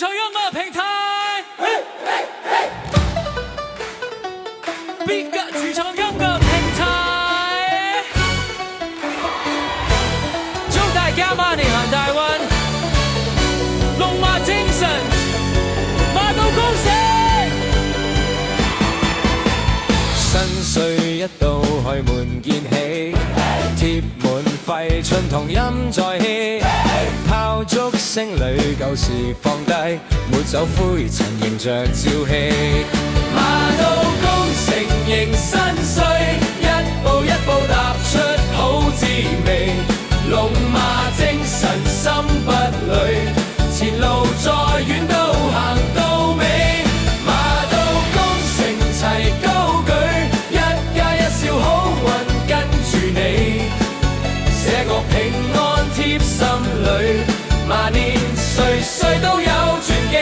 創音樂平台，邊個自創音樂平台？祝大家馬年行大運，龍馬精神，馬到功成。新歲一到，開門見喜，貼滿揮春同音在起，炮竹聲裏舊事放低，抹走灰塵迎着朝氣。馬到功成迎新歲，一步一步踏出好滋味，龍馬精神心不累，前路再遠都行到尾。馬到功成齊高舉，一家一笑好運跟住你，寫個平安貼心裏，馬年歲歲都有傳記。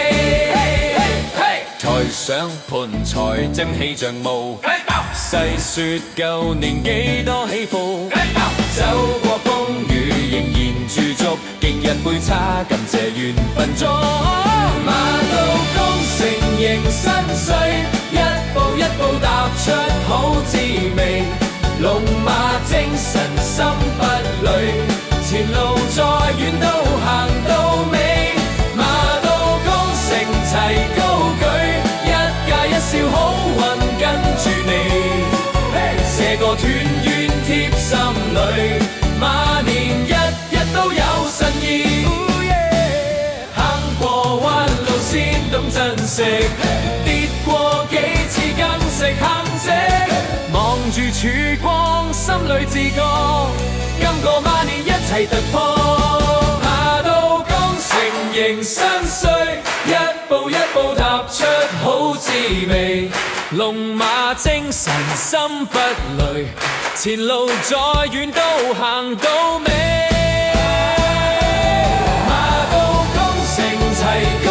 台上盤財蒸氣像霧，細說舊年幾多起伏，走過風雨仍然駐足，敬一杯茶感謝緣分中。馬到功成迎新歲，一步一步踏出好滋味，龍馬精神心不累，前路再遠都行到尾。馬到功成齊高舉，一家一笑好運跟住你，寫個團圓貼心裏，馬年日日都有新意。行過彎路先懂珍惜，跌過幾次更識肯值，望住曙光心裏自覺，今個馬年一齊突破。馬到功成迎新歲，一步一步踏出好滋味，龍馬精神心不累，前路再遠都行到尾。馬到功成齊高